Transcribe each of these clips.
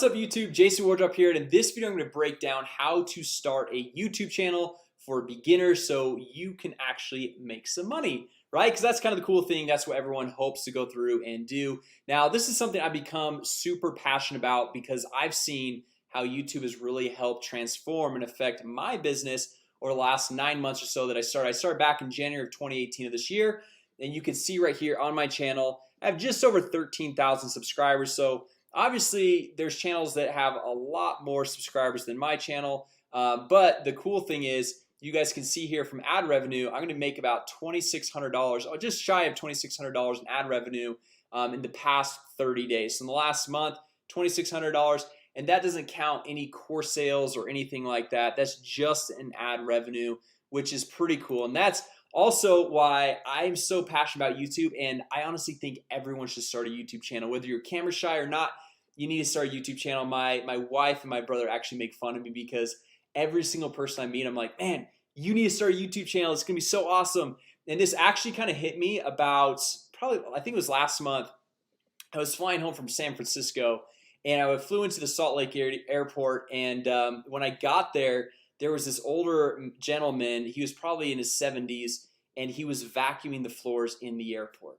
What's up YouTube? Jason Wardrop here, and in this video I'm going to break down how to start a YouTube channel for beginners so you can actually make some money, right? Because that's kind of the cool thing. That's what everyone hopes to go through and do. Now this is something I've become super passionate about because I've seen how YouTube has really helped transform and affect my business over the last 9 months or so that I started back in January of 2018 of this year. And you can see right here on my channel I have just over 13,000 subscribers. So obviously there's channels that have a lot more subscribers than my channel, but the cool thing is you guys can see here from ad revenue I'm gonna make about $2,600 or just shy of $2,600 in ad revenue in the past 30 days. So in the last month, $2,600, and that doesn't count any course sales or anything like that. That's just an ad revenue, which is pretty cool. And that's also why I'm so passionate about YouTube. And I honestly think everyone should start a YouTube channel. Whether you're camera shy or not, you need to start a YouTube channel. My wife and my brother actually make fun of me because every single person I meet, I'm like, man, you need to start a YouTube channel. It's gonna be so awesome. And this actually kind of hit me about probably, I think it was last month. I was flying home from San Francisco and I flew into the Salt Lake airport. And when I got there, there was this older gentleman. He was probably in his 70s and he was vacuuming the floors in the airport.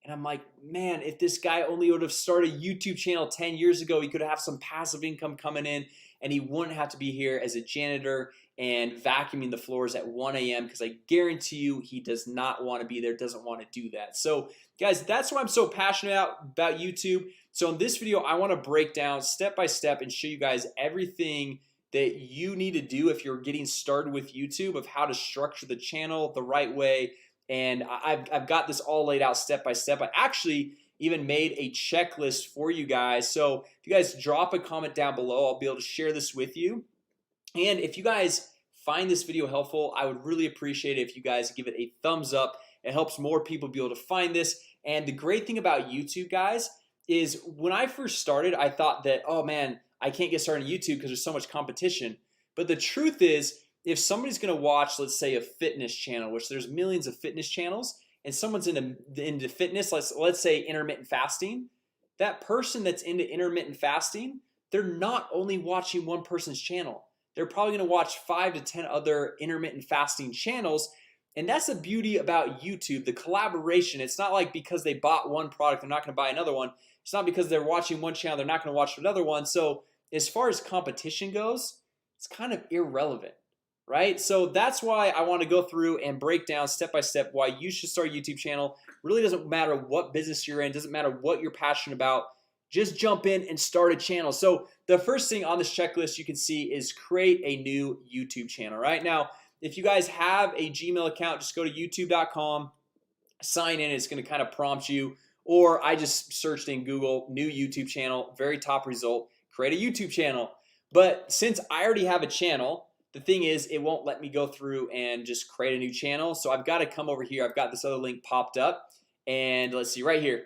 And I'm like, man, if this guy only would have started a YouTube channel 10 years ago, he could have some passive income coming in and he wouldn't have to be here as a janitor and vacuuming the floors at 1 a.m. because I guarantee you he does not want to be there, doesn't want to do that. So guys, that's why I'm so passionate about YouTube. So in this video I want to break down step by step and show you guys everything that you need to do if you're getting started with YouTube, of how to structure the channel the right way. And I've got this all laid out step by step. I actually even made a checklist for you guys. So if you guys drop a comment down below, I'll be able to share this with you. And if you guys find this video helpful, I would really appreciate it if you guys give it a thumbs up. It helps more people be able to find this. And the great thing about YouTube, guys, is when I first started I thought that, oh man, I can't get started on YouTube because there's so much competition. But the truth is, if somebody's gonna watch, let's say, a fitness channel, which there's millions of fitness channels, and someone's into fitness, let's say intermittent fasting, that person that's into intermittent fasting, they're not only watching one person's channel. They're probably gonna watch 5 to 10 other intermittent fasting channels. And that's the beauty about YouTube, the collaboration. It's not like because they bought one product they're not gonna buy another one. It's not because they're watching one channel they're not gonna watch another one. So as far as competition goes, it's kind of irrelevant, right? So that's why I want to go through and break down step by step why you should start a YouTube channel. Really doesn't matter what business you're in, doesn't matter what you're passionate about, just jump in and start a channel. So the first thing on this checklist you can see is create a new YouTube channel. Right now, if you guys have a Gmail account, just go to youtube.com, sign in. It's going to kind of prompt you, or I just searched in Google new YouTube channel, very top result, create a YouTube channel. But since I already have a channel, the thing is it won't let me go through and just create a new channel. So I've got to come over here. I've got this other link popped up, and let's see right here.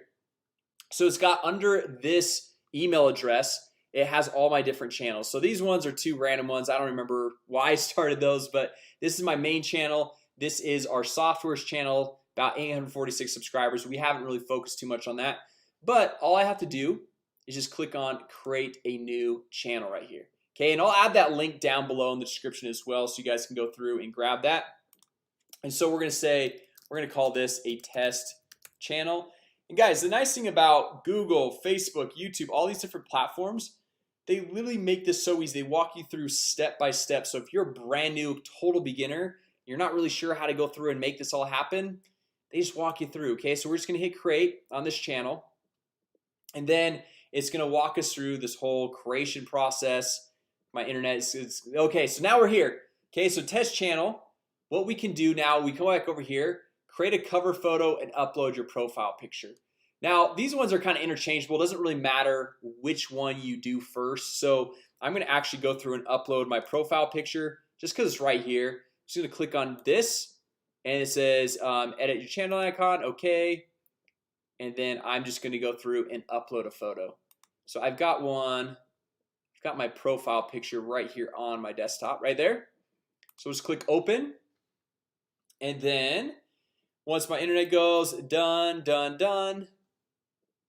So it's got under this email address, it has all my different channels. So these ones are 2 random ones. I don't remember why I started those, but this is my main channel. This is our softwares channel, about 846 subscribers. We haven't really focused too much on that, but all I have to do is just click on create a new channel right here. Okay, and I'll add that link down below in the description as well, so you guys can go through and grab that. And so we're gonna call this a test channel. And guys, the nice thing about Google, Facebook, YouTube, all these different platforms, they literally make this so easy. They walk you through step by step. So if you're a brand new total beginner, you're not really sure how to go through and make this all happen, they just walk you through. Okay, so we're just gonna hit create on this channel, and then it's gonna walk us through this whole creation process. My internet is okay. So now we're here. Okay, so test channel. What we can do now, we come back over here, create a cover photo and upload your profile picture. Now these ones are kind of interchangeable. It doesn't really matter which one you do first. So I'm gonna actually go through and upload my profile picture just because it's right here. I'm just gonna click on this and it says edit your channel icon. Okay, and then I'm just gonna go through and upload a photo. So I've got one. I've got my profile picture right here on my desktop right there. So just click open, and then once my internet goes done,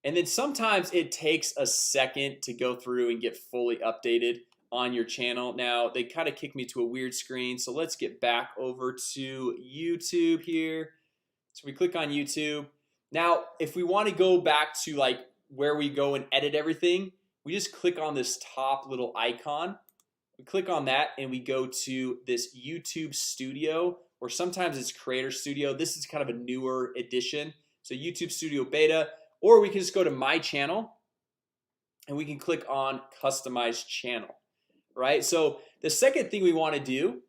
And then sometimes it takes a second to go through and get fully updated on your channel. Now they kind of kicked me to a weird screen, so let's get back over to YouTube here. So we click on YouTube. Now if we want to go back to like where we go and edit everything, we just click on this top little icon. We click on that and we go to this YouTube Studio, or sometimes it's Creator Studio. This is kind of a newer edition, so YouTube Studio Beta. Or we can just go to my channel and we can click on customize channel, right? So the second thing we want to do,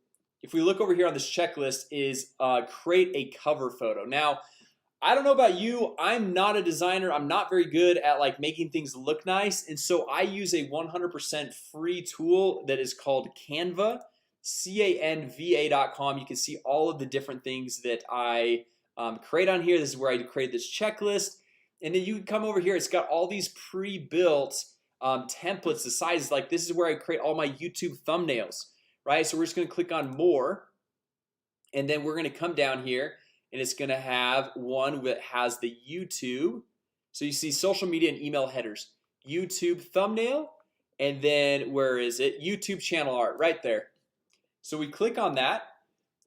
if we look over here on this checklist, is create a cover photo. Now I don't know about you, I'm not a designer. I'm not very good at like making things look nice, and so I use a 100% free tool that is called Canva, canva.com. You can see all of the different things that I create on here. This is where I create this checklist. And then you can come over here. It's got all these pre-built templates, the sizes. Like this is where I create all my YouTube thumbnails, right? So we're just gonna click on more, and then we're gonna come down here, and it's gonna have one that has the YouTube. So you see social media and email headers, YouTube thumbnail, and then where is it? YouTube channel art right there. So we click on that,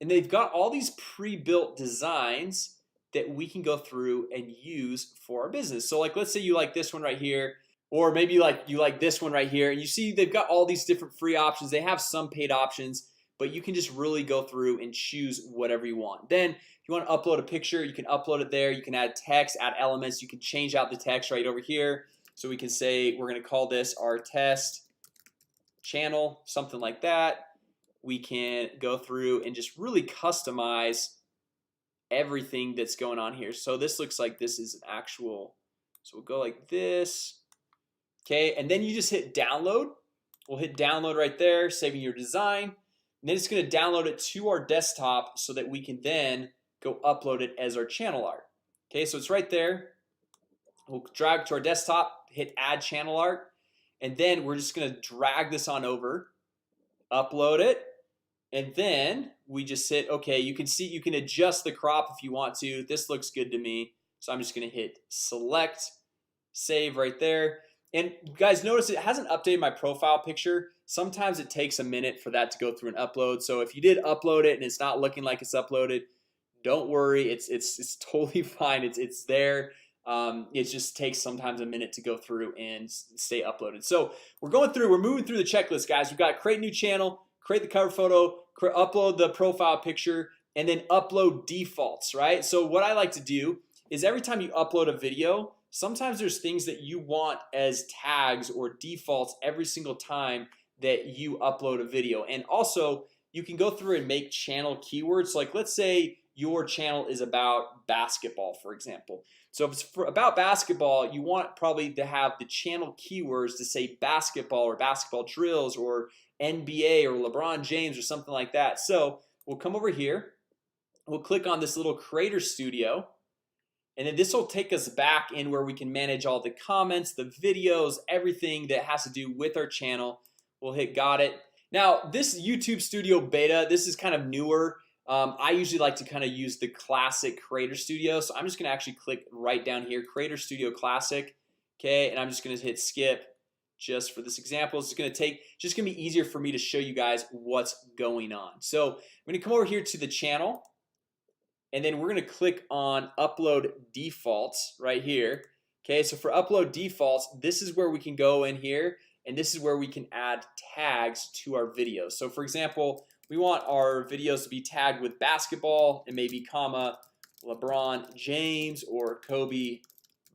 and they've got all these pre-built designs that we can go through and use for our business. So like let's say you like this one right here, or maybe you like this one right here, and you see they've got all these different free options. They have some paid options, but you can just really go through and choose whatever you want. Then if you want to upload a picture, you can upload it there. You can add text, add elements. You can change out the text right over here. So we can say we're gonna call this our test channel, something like that. We can go through and just really customize everything that's going on here. So this looks like this is an actual, so we'll go like this. Okay, and then you just hit download. We'll hit download right there, saving your design, and then it's going to download it to our desktop so that we can then go upload it as our channel art. Okay, so it's right there. We'll drag to our desktop, hit add channel art, and then we're just going to drag this on over, upload it, and then we just hit okay. You can see you can adjust the crop if you want to. This looks good to me, so I'm just gonna hit select, save right there. And you guys notice it hasn't updated my profile picture. Sometimes it takes a minute for that to go through an upload. So if you did upload it and it's not looking like it's uploaded, don't worry, it's totally fine. It's there. It just takes sometimes a minute to go through and stay uploaded. So we're moving through the checklist, guys. We've got create new channel, create the cover photo, upload the profile picture, and then upload defaults, right? So what I like to do is every time you upload a video, sometimes there's things that you want as tags or defaults every single time that you upload a video. And also you can go through and make channel keywords. Like let's say your channel is about basketball, for example. So if it's about basketball, you want probably to have the channel keywords to say basketball or basketball drills or NBA or LeBron James or something like that. So we'll come over here, we'll click on this little Creator Studio, and then this will take us back in where we can manage all the comments, the videos, everything that has to do with our channel. We'll hit got it. Now this YouTube Studio Beta, this is kind of newer. I usually like to kind of use the classic Creator Studio, so I'm just gonna actually click right down here, Creator Studio Classic. Okay, and I'm just gonna hit skip. Just for this example, it's gonna be easier for me to show you guys what's going on. So I'm gonna come over here to the channel, and then we're gonna click on upload defaults right here. Okay, so for upload defaults, this is where we can go in here, and this is where we can add tags to our videos. So for example, we want our videos to be tagged with basketball and maybe comma LeBron James or Kobe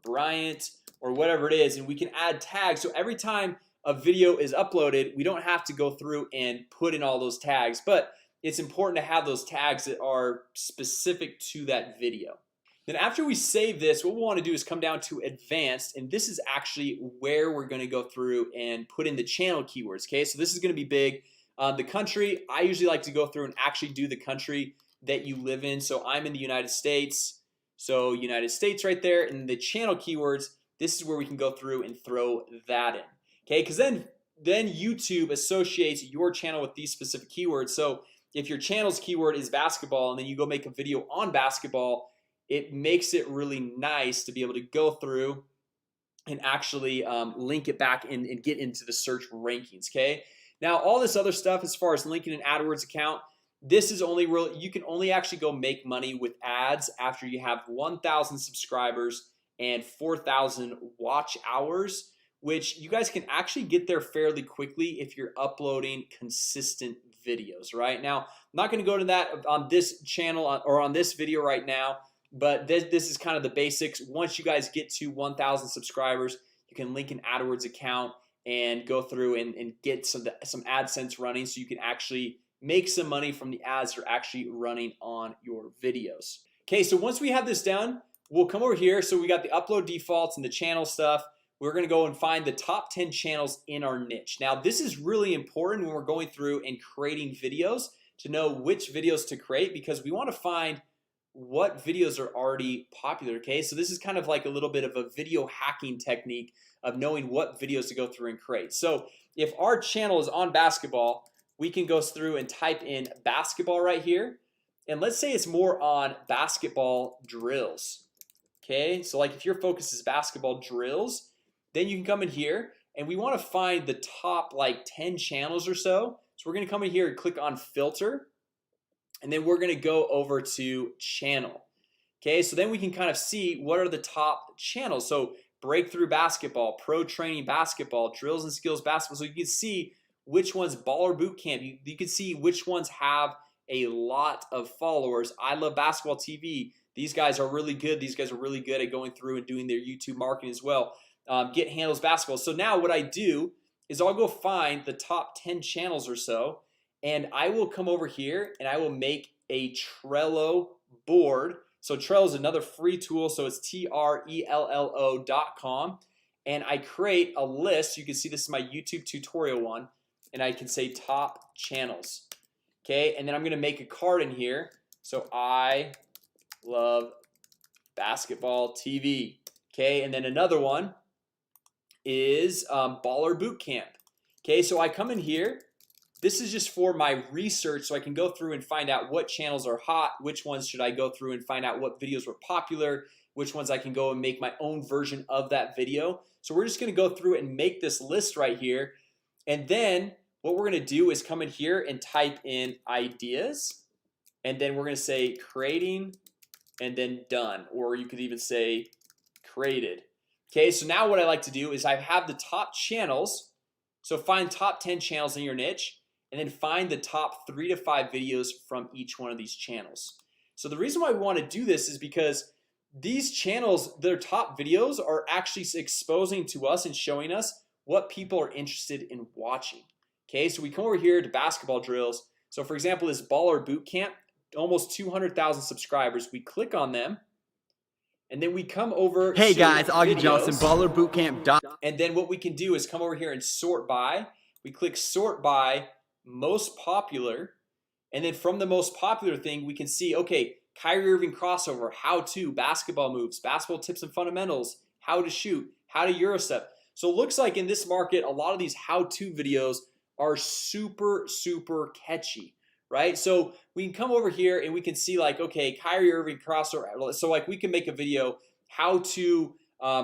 Bryant or whatever it is, and we can add tags. So every time a video is uploaded, we don't have to go through and put in all those tags, but it's important to have those tags that are specific to that video. Then after we save this, what we want to do is come down to advanced, and this is actually where we're going to go through and put in the channel keywords. Okay, so this is going to be big. The country, I usually like to go through and actually do the country that you live in. So I'm in the United States, so United States right there. And the channel keywords, this is where we can go through and throw that in. Okay, because then YouTube associates your channel with these specific keywords. So if your channel's keyword is basketball and then you go make a video on basketball, it makes it really nice to be able to go through and actually link it back in and get into the search rankings. Okay, now all this other stuff as far as linking an AdWords account, this is only real. You can only actually go make money with ads after you have 1,000 subscribers and 4,000 watch hours, which you guys can actually get there fairly quickly if you're uploading consistent videos. Right now, I'm not going to go to that on this channel or on this video right now, but this is kind of the basics. Once you guys get to 1,000 subscribers, you can link an AdWords account and go through and get some AdSense running, so you can actually make some money from the ads you're actually running on your videos. Okay, so once we have this done, we'll come over here. So we got the upload defaults and the channel stuff. We're gonna go and find the top 10 channels in our niche. Now this is really important when we're going through and creating videos, to know which videos to create, because we want to find what videos are already popular. Okay, so this is kind of like a little bit of a video hacking technique of knowing what videos to go through and create. So if our channel is on basketball, we can go through and type in basketball right here, and let's say it's more on basketball drills. Okay, so like if your focus is basketball drills, then you can come in here, and we want to find the top like 10 channels or so. So we're gonna come in here and click on filter, and then we're gonna go over to channel. Okay, so then we can kind of see what are the top channels. So breakthrough basketball, pro training basketball, drills and skills basketball. So you can see which ones, baller boot camp, you can see which ones have a lot of followers. I love basketball TV. These guys are really good. These guys are really good at going through and doing their YouTube marketing as well. Get handles basketball. So now what I do is I'll go find the top 10 channels or so, and I will come over here and I will make a Trello board. So Trello is another free tool. So it's Trello.com, and I create a list. You can see this is my YouTube tutorial one, and I can say top channels. Okay, and then I'm gonna make a card in here. So I love basketball TV. Okay, and then another one is baller boot camp. Okay, so I come in here. This is just for my research, so I can go through and find out what channels are hot, which ones should I go through and find out what videos were popular, which ones I can go and make my own version of that video. So we're just gonna go through and make this list right here, and then what we're gonna do is come in here and type in ideas, and then we're gonna say creating, and then done, or you could even say created. Okay, so now what I like to do is I have the top channels. So find top 10 channels in your niche, and then find the top 3 to 5 videos from each one of these channels. So the reason why we want to do this is because these channels, their top videos are actually exposing to us and showing us what people are interested in watching. Okay, so we come over here to basketball drills. So for example, this baller boot camp, almost 200,000 subscribers. We click on them, and then we come over. Hey to guys, Augie videos. Johnson, Baller Bootcamp. And then what we can do is come over here and sort by. We click sort by most popular, and then from the most popular thing we can see, okay, Kyrie Irving crossover, how to, basketball moves, basketball tips and fundamentals, how to shoot, how to Euro step. So it looks like in this market, a lot of these how-to videos are super catchy, right? So we can come over here and we can see like, okay, Kyrie Irving crossover. So like we can make a video how to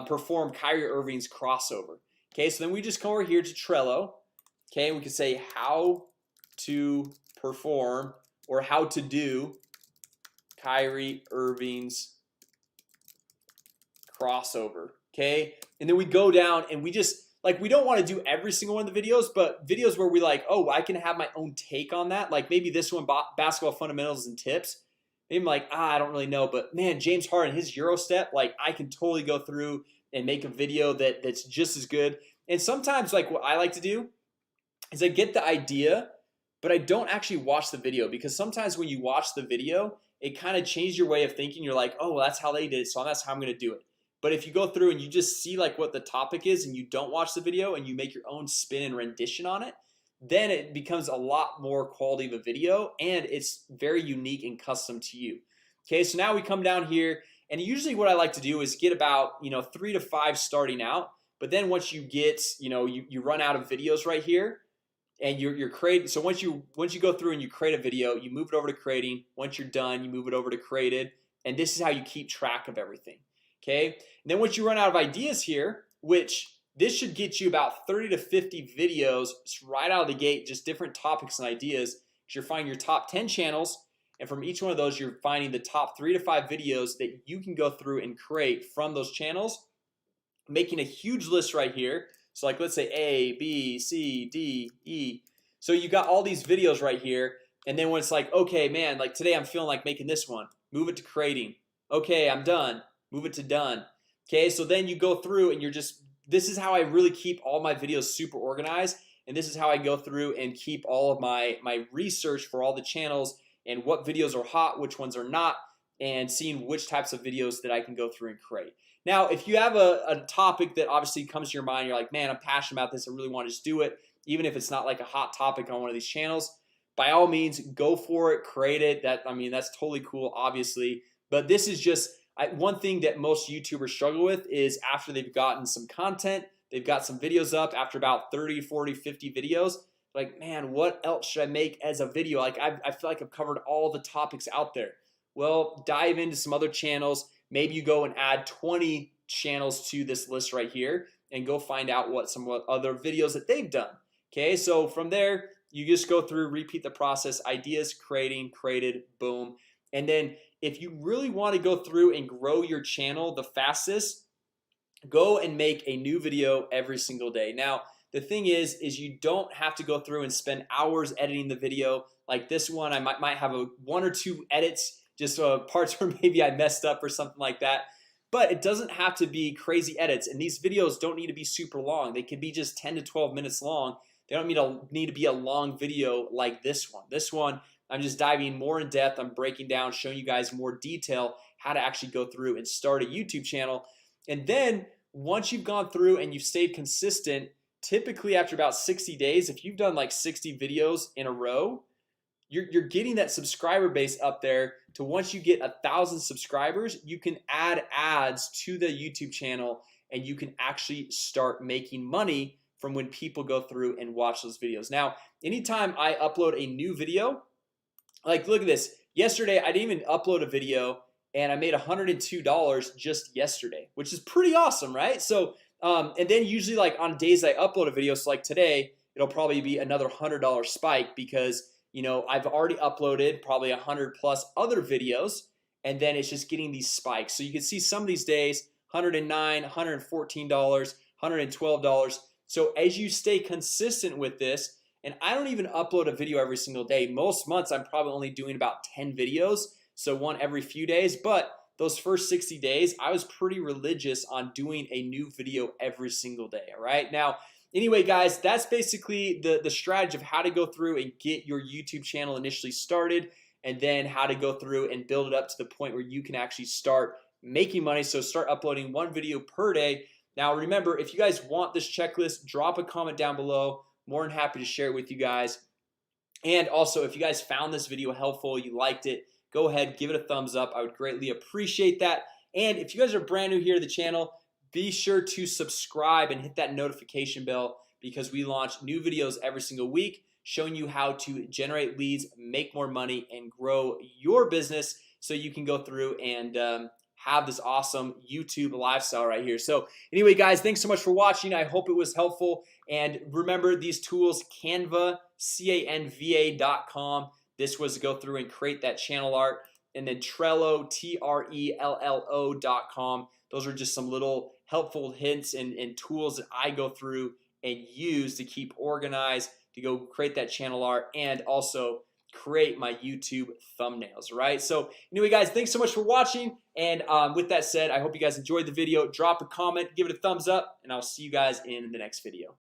perform Kyrie Irving's crossover. Okay, so then we just come over here to Trello. Okay, we can say how to perform or how to do Kyrie Irving's crossover. Okay, and then we go down and we just like, we don't want to do every single one of the videos, but videos where we like, oh, I can have my own take on that. Like maybe this one, basketball fundamentals and tips. Maybe I'm like, I don't really know, but man, James Harden, his Euro step, like I can totally go through and make a video that's just as good. And sometimes like what I like to do is I get the idea, but I don't actually watch the video, because sometimes when you watch the video, it kind of changes your way of thinking. You're like, oh, well, that's how they did it, so that's how I'm gonna do it. But if you go through and you just see like what the topic is and you don't watch the video and you make your own spin and rendition on it, then it becomes a lot more quality of a video, and it's very unique and custom to you. Okay, so now we come down here, and usually what I like to do is get about 3 to 5 starting out. But then once you get you run out of videos right here, and you're creating. So once you go through and you create a video, you move it over to creating. Once you're done, you move it over to created, and this is how you keep track of everything. Okay, and then once you run out of ideas here, which this should get you about 30 to 50 videos right out of the gate, just different topics and ideas, because you're finding your top 10 channels, and from each one of those you're finding the top 3 to 5 videos that you can go through and create from those channels, making a huge list right here. So like let's say A, B, C, D, E. So you got all these videos right here, and then when it's like, okay man, like today I'm feeling like making this one, move it to creating. Okay, I'm done, move it to done. Okay, so then you go through and you're just, this is how I really keep all my videos super organized, and this is how I go through and keep all of my research for all the channels and what videos are hot, which ones are not, and seeing which types of videos that I can go through and create. Now if you have a topic that obviously comes to your mind, you're like, man, I'm passionate about this, I really want to just do it, even if it's not like a hot topic on one of these channels, by all means go for it, create it. I mean that's totally cool, obviously, but this is just one thing that most YouTubers struggle with is after they've gotten some content, they've got some videos up, after about 30, 40, 50 videos, like, man, what else should I make as a video? Like I feel like I've covered all the topics out there. Well, dive into some other channels. Maybe you go and add 20 channels to this list right here and go find out what some other videos that they've done. Okay, so from there you just go through, repeat the process, ideas, creating, created, boom. And then if you really want to go through and grow your channel the fastest, go and make a new video every single day. Now the thing is you don't have to go through and spend hours editing the video. Like this one, I might have one or two edits, just parts where maybe I messed up or something like that, but it doesn't have to be crazy edits. And these videos don't need to be super long. They can be just 10 to 12 minutes long. They don't need to be a long video like this one. This one I'm just diving more in depth. I'm breaking down, showing you guys more detail how to actually go through and start a YouTube channel. And then once you've gone through and you've stayed consistent, typically after about 60 days, if you've done like 60 videos in a row, you're getting that subscriber base up there to once you get 1,000 subscribers, you can add ads to the YouTube channel and you can actually start making money from when people go through and watch those videos. Now anytime I upload a new video, like look at this, yesterday I didn't even upload a video and I made $102 just yesterday, which is pretty awesome, right? So and then usually like on days I upload a video, so like today it'll probably be another $100 spike because you know I've already uploaded probably 100 plus other videos, and then it's just getting these spikes. So you can see some of these days $109, $114, $112. So as you stay consistent with this, and I don't even upload a video every single day. Most months I'm probably only doing about 10 videos, so one every few days. But those first 60 days I was pretty religious on doing a new video every single day. All right, now anyway guys, that's basically the strategy of how to go through and get your YouTube channel initially started, and then how to go through and build it up to the point where you can actually start making money. So start uploading one video per day. Now remember, if you guys want this checklist, drop a comment down below. More than happy to share it with you guys. And also if you guys found this video helpful, you liked it, go ahead, give it a thumbs up. I would greatly appreciate that. And if you guys are brand new here to the channel, be sure to subscribe and hit that notification bell, because we launch new videos every single week showing you how to generate leads, make more money, and grow your business so you can go through and have this awesome YouTube lifestyle right here. So anyway guys, thanks so much for watching. I hope it was helpful, and remember these tools, Canva, canva.com. This was to go through and create that channel art, and then Trello, trello.com. Those are just some little helpful hints and tools that I go through and use to keep organized, to go create that channel art, and also create my YouTube thumbnails. Right, so anyway guys, thanks so much for watching, and with that said, I hope you guys enjoyed the video. Drop a comment, give it a thumbs up, and I'll see you guys in the next video.